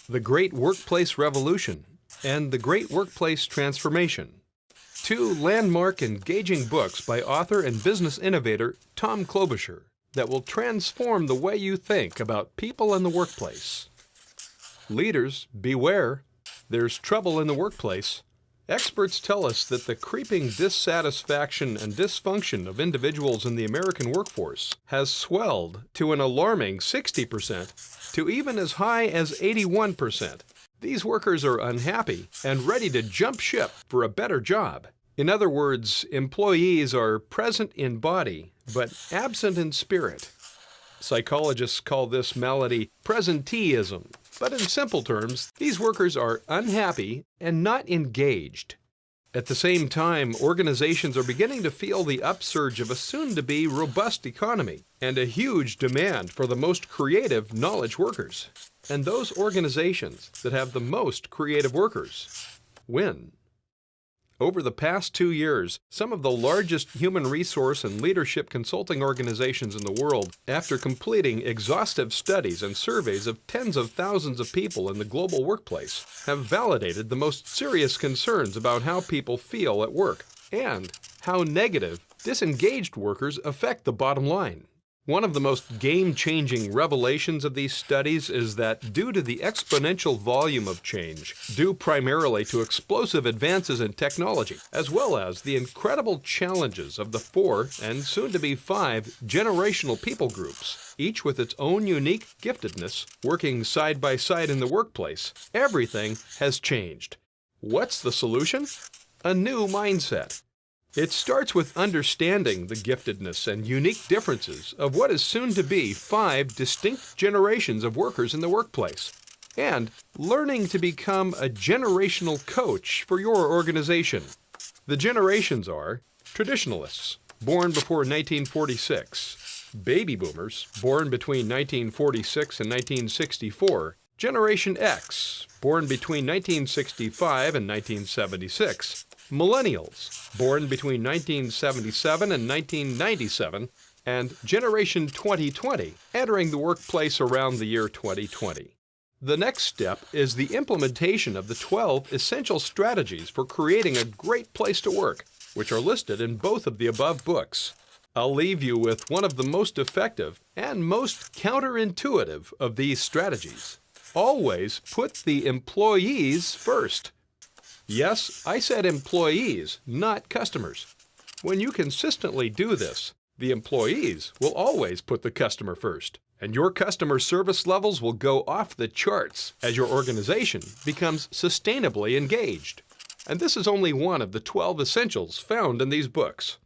The Great Workplace Revolution and The Great Workplace Transformation. Two landmark, engaging books by author and business innovator Tom Klobucher that will transform the way you think about people in the workplace. Leaders, beware. There's trouble in the workplace. Experts tell us that the creeping dissatisfaction and dysfunction of individuals in the American workforce has swelled to an alarming 60% to even as high as 81%. These workers are unhappy and ready to jump ship for a better job. In other words, employees are present in body but absent in spirit. Psychologists call this malady presenteeism. But in simple terms, these workers are unhappy and not engaged. At the same time, organizations are beginning to feel the upsurge of a soon-to-be robust economy and a huge demand for the most creative knowledge workers. And those organizations that have the most creative workers win. Over the past 2 years, some of the largest human resource and leadership consulting organizations in the world, after completing exhaustive studies and surveys of tens of thousands of people in the global workplace, have validated the most serious concerns about how people feel at work and how negative, disengaged workers affect the bottom line. One of the most game-changing revelations of these studies is that due to the exponential volume of change, due primarily to explosive advances in technology, as well as the incredible challenges of the 4 and soon-to-be 5 generational people groups, each with its own unique giftedness, working side by side in the workplace, everything has changed. What's the solution? A new mindset. It starts with understanding the giftedness and unique differences of what is soon to be 5 distinct generations of workers in the workplace, and learning to become a generational coach for your organization. The generations are traditionalists, born before 1946, baby boomers, born between 1946 and 1964, Generation X, born between 1965 and 1976, Millennials, born between 1977 and 1997, and Generation 2020, entering the workplace around the year 2020. The next step is the implementation of the 12 essential strategies for creating a great place to work, which are listed in both of the above books. I'll leave you with one of the most effective and most counterintuitive of these strategies. Always put the employees first. Yes, I said employees, not customers. When you consistently do this, the employees will always put the customer first, and your customer service levels will go off the charts as your organization becomes sustainably engaged. And this is only one of the 12 essentials found in these books.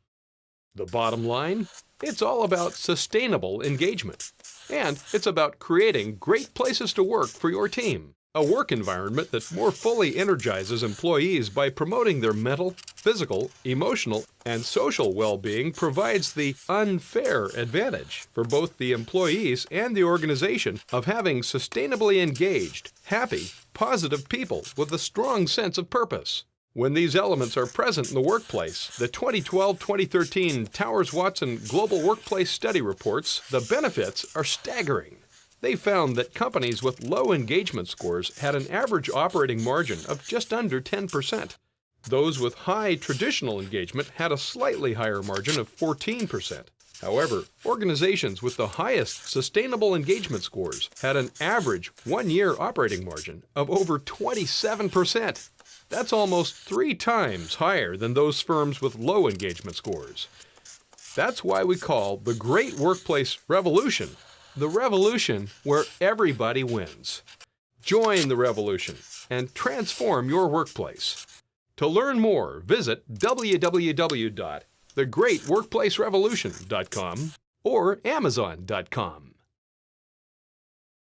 The bottom line? It's all about sustainable engagement. And it's about creating great places to work for your team. A work environment that more fully energizes employees by promoting their mental, physical, emotional, and social well-being provides the unfair advantage for both the employees and the organization of having sustainably engaged, happy, positive people with a strong sense of purpose. When these elements are present in the workplace, the 2012-2013 Towers-Watson Global Workplace Study reports the benefits are staggering. They found that companies with low engagement scores had an average operating margin of just under 10%. Those with high traditional engagement had a slightly higher margin of 14%. However, organizations with the highest sustainable engagement scores had an average 1-year operating margin of over 27%. That's almost 3 times higher than those firms with low engagement scores. That's why we call the Great Workplace Revolution the revolution where everybody wins. Join the revolution and transform your workplace. To learn more, visit www.thegreatworkplacerevolution.com or amazon.com.